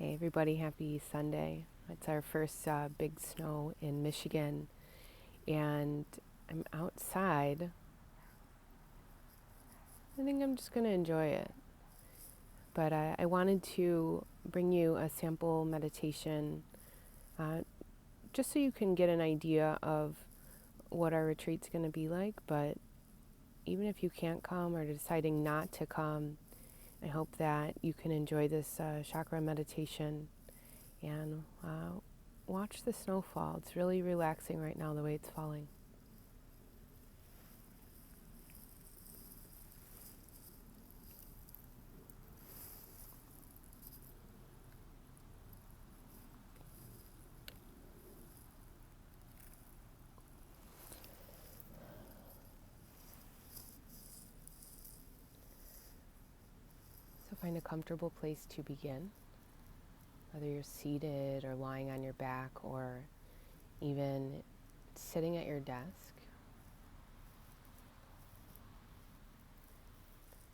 Hey everybody, happy Sunday. It's our first big snow in Michigan, and I'm outside. I think I'm just going to enjoy it. But I wanted to bring you a sample meditation uh, just so you can get an idea of what our retreat's going to be like. But even if you can't come or deciding not to come, I hope that you can enjoy this chakra meditation and watch the snow fall. It's really relaxing right now the way it's falling. So find a comfortable place to begin, whether you're seated or lying on your back or even sitting at your desk.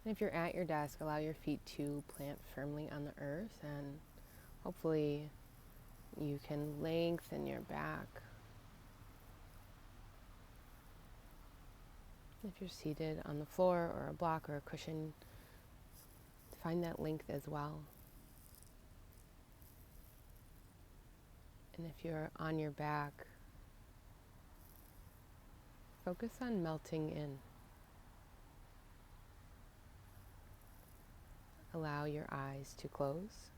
And if you're at your desk, allow your feet to plant firmly on the earth, and hopefully you can lengthen your back. If you're seated on the floor or a block or a cushion, find that length as well. And if you're on your back, focus on melting in. Allow your eyes to close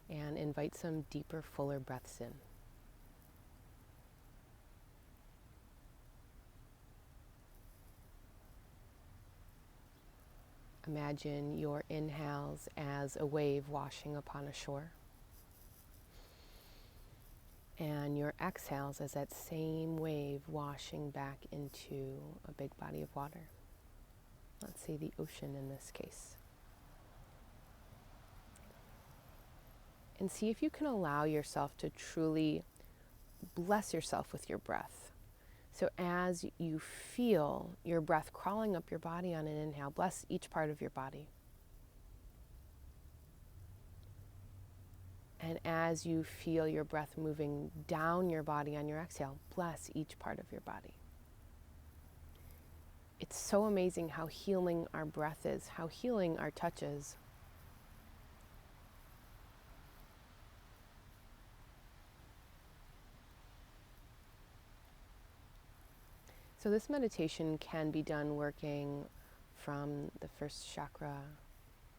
and invite some deeper, fuller breaths in. Imagine your inhales as a wave washing upon a shore, and your exhales as that same wave washing back into a big body of water. Let's say the ocean in this case. And see if you can allow yourself to truly bless yourself with your breath. So as you feel your breath crawling up your body on an inhale, bless each part of your body. And as you feel your breath moving down your body on your exhale, bless each part of your body. It's so amazing how healing our breath is, how healing our touch is. So this meditation can be done working from the first chakra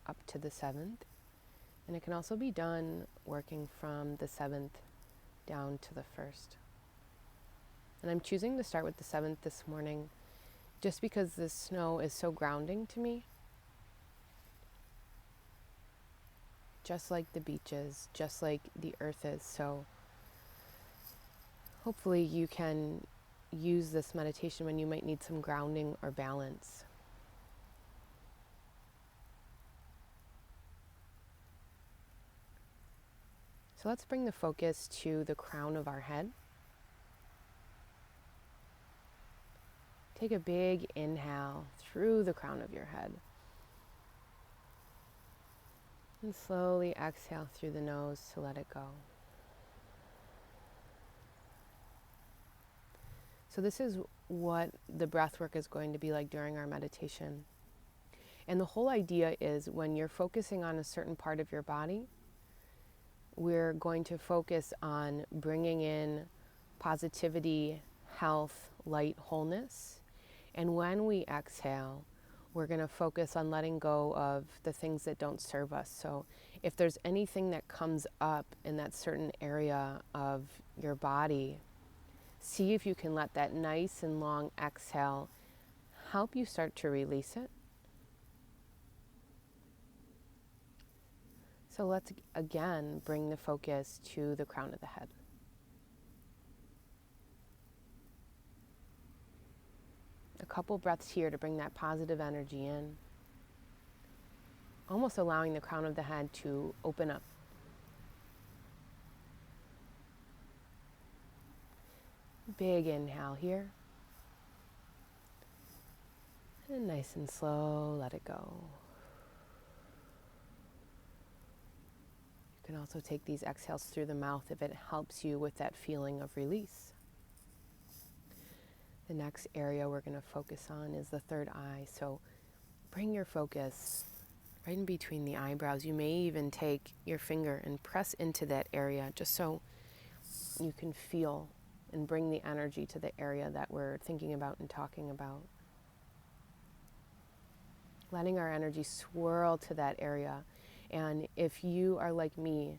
up to the seventh. And it can also be done working from the seventh down to the first. And I'm choosing to start with the seventh this morning just because the snow is so grounding to me. Just like the beaches, just like the earth is. So hopefully you can use this meditation when you might need some grounding or balance. So let's bring the focus to the crown of our head. Take a big inhale through the crown of your head. And slowly exhale through the nose to let it go. So this is what the breath work is going to be like during our meditation. And the whole idea is when you're focusing on a certain part of your body, we're going to focus on bringing in positivity, health, light, wholeness. And when we exhale, we're going to focus on letting go of the things that don't serve us. So if there's anything that comes up in that certain area of your body, see if you can let that nice and long exhale help you start to release it. So let's again bring the focus to the crown of the head. A couple breaths here to bring that positive energy in. Almost allowing the crown of the head to open up. Big inhale here. And nice and slow, let it go. You can also take these exhales through the mouth if it helps you with that feeling of release. The next area we're going to focus on is the third eye. So bring your focus right in between the eyebrows. You may even take your finger and press into that area just so you can feel and bring the energy to the area that we're thinking about and talking about. Letting our energy swirl to that area. And if you are like me,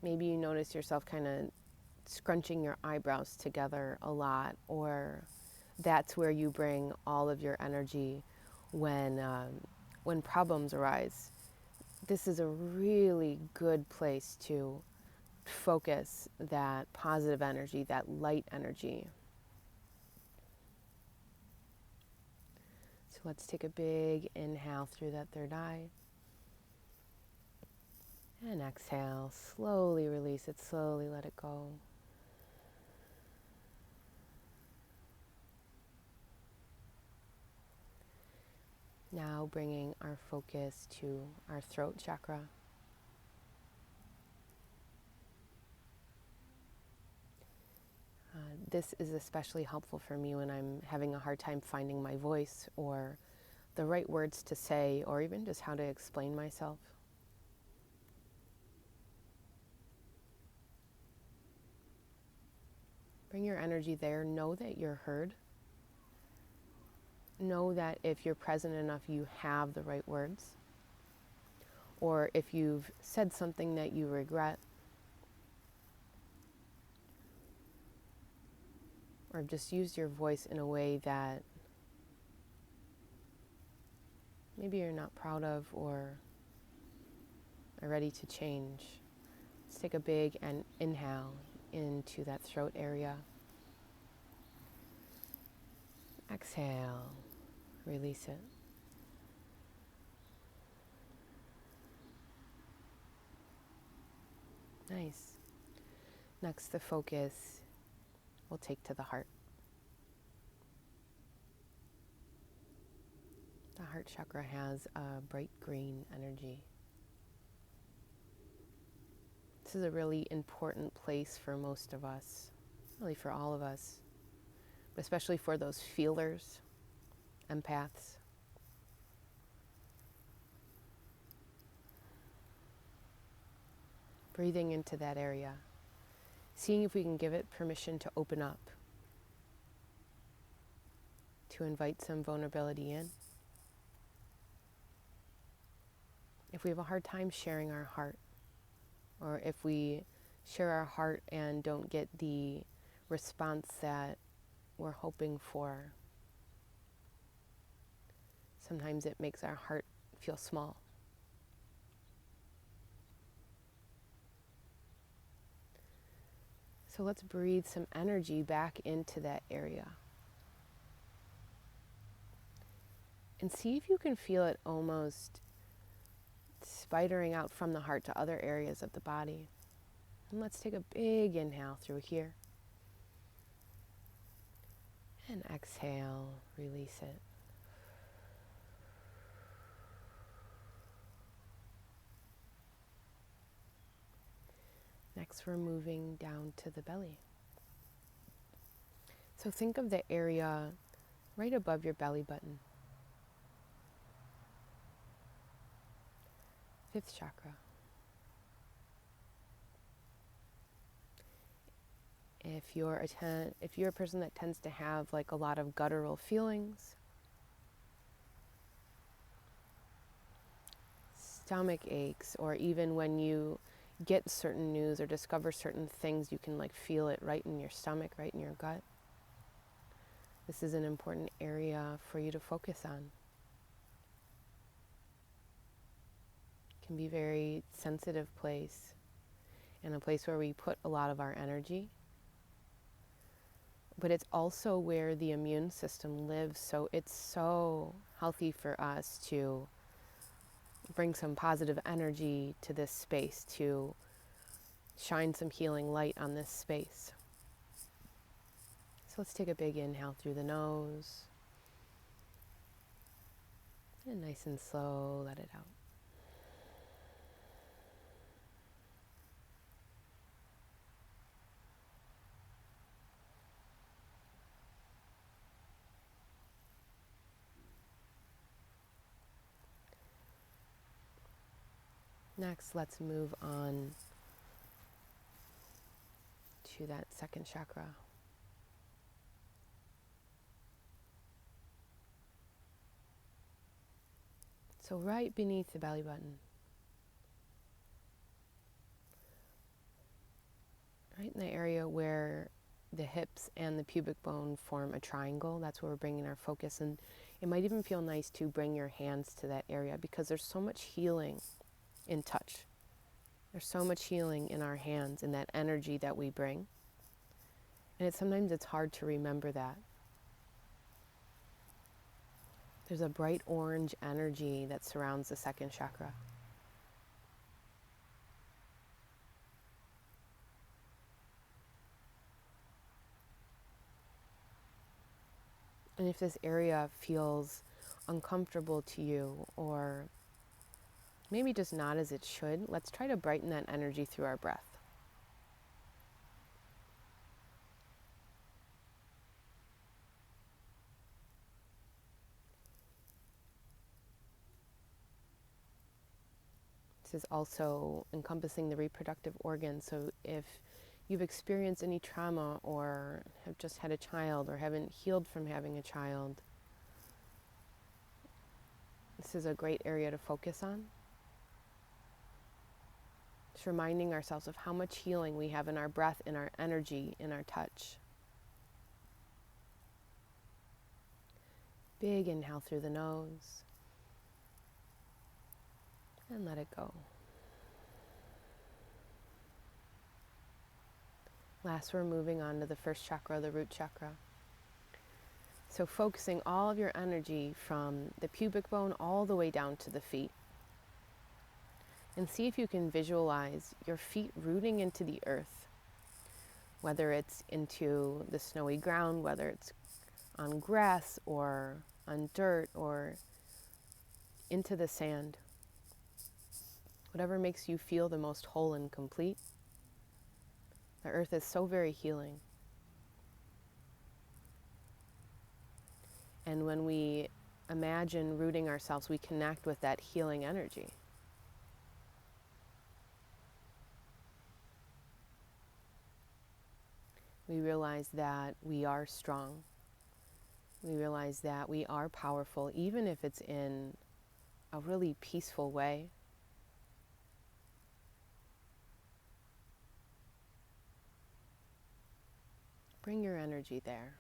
maybe you notice yourself kind of scrunching your eyebrows together a lot, or that's where you bring all of your energy when problems arise. This is a really good place to focus that positive energy, that light energy. So let's take a big inhale through that third eye. And exhale, slowly release it, slowly let it go. Now bringing our focus to our throat chakra. This is especially helpful for me when I'm having a hard time finding my voice or the right words to say, or even just how to explain myself. Bring your energy there. Know that you're heard. Know that if you're present enough, you have the right words. Or if you've said something that you regret, or just used your voice in a way that maybe you're not proud of or are ready to change. Let's take a big inhale into that throat area. Exhale, release it. Nice. Next, the focus we'll take to the heart. The heart chakra has a bright green energy. This is a really important place for most of us, really for all of us, but especially for those feelers, empaths. Breathing into that area, seeing if we can give it permission to open up, to invite some vulnerability in. If we have a hard time sharing our heart, or if we share our heart and don't get the response that we're hoping for, sometimes it makes our heart feel small. So let's breathe some energy back into that area. And see if you can feel it almost spidering out from the heart to other areas of the body. And let's take a big inhale through here. And exhale, release it. Next, we're moving down to the belly. So think of the area right above your belly button. Fifth chakra. If you're a person that tends to have like a lot of guttural feelings, stomach aches, or even when you get certain news or discover certain things, you can like feel it right in your stomach, right in your gut. This is an important area for you to focus on. It can be a very sensitive place and a place where we put a lot of our energy. But it's also where the immune system lives, so it's so healthy for us to bring some positive energy to this space, to shine some healing light on this space. So let's take a big inhale through the nose. And nice and slow, let it out. Next, let's move on to that second chakra. So right beneath the belly button, right in the area where the hips and the pubic bone form a triangle, that's where we're bringing our focus. And it might even feel nice to bring your hands to that area because there's so much healing in touch. There's so much healing in our hands and that energy that we bring. And sometimes it's hard to remember that. There's a bright orange energy that surrounds the second chakra. And if this area feels uncomfortable to you or maybe just not as it should, let's try to brighten that energy through our breath. This is also encompassing the reproductive organs. So if you've experienced any trauma or have just had a child or haven't healed from having a child, this is a great area to focus on. Just reminding ourselves of how much healing we have in our breath, in our energy, in our touch. Big inhale through the nose and let it go. Last, we're moving on to the first chakra, the root chakra. So focusing all of your energy from the pubic bone all the way down to the feet. And see if you can visualize your feet rooting into the earth, whether it's into the snowy ground, whether it's on grass or on dirt or into the sand. Whatever makes you feel the most whole and complete. The earth is so very healing. And when we imagine rooting ourselves, we connect with that healing energy. We realize that we are strong. We realize that we are powerful, even if it's in a really peaceful way. Bring your energy there.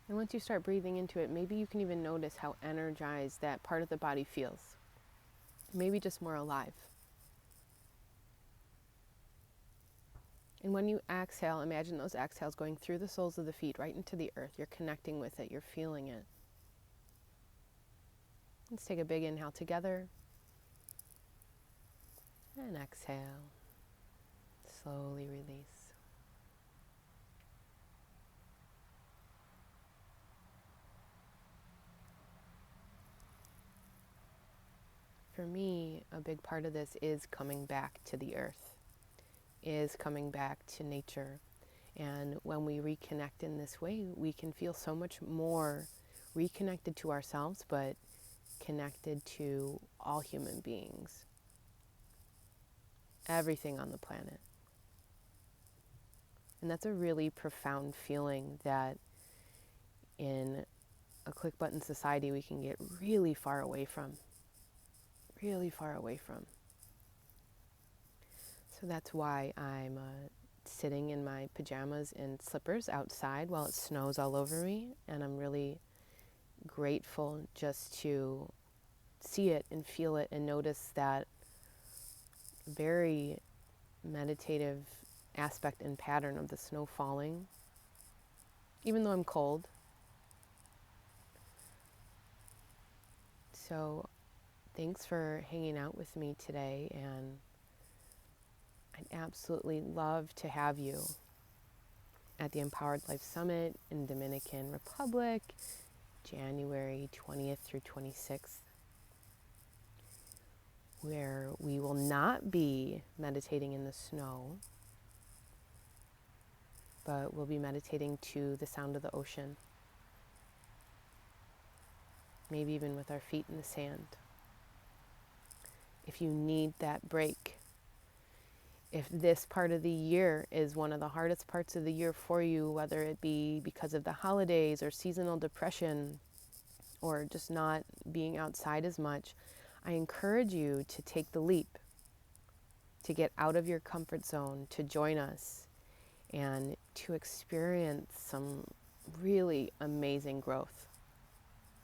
And once you start breathing into it, maybe you can even notice how energized that part of the body feels. Maybe just more alive. And when you exhale, imagine those exhales going through the soles of the feet right into the earth. You're connecting with it. You're feeling it. Let's take a big inhale together. And exhale. Slowly release. For me, a big part of this is coming back to the earth, is coming back to nature. And when we reconnect in this way, we can feel so much more reconnected to ourselves, but connected to all human beings, everything on the planet. And that's a really profound feeling that in a click button society we can get really far away from. Really far away from. So that's why I'm sitting in my pajamas and slippers outside while it snows all over me, and I'm really grateful just to see it and feel it and notice that very meditative aspect and pattern of the snow falling, even though I'm cold. So thanks for hanging out with me today, and I'd absolutely love to have you at the Empowered Life Summit in Dominican Republic, January 20th through 26th, where we will not be meditating in the snow, but we'll be meditating to the sound of the ocean. maybe even with our feet in the sand. If you need that break, if this part of the year is one of the hardest parts of the year for you, whether it be because of the holidays or seasonal depression or just not being outside as much, I encourage you to take the leap, to get out of your comfort zone, to join us, and to experience some really amazing growth.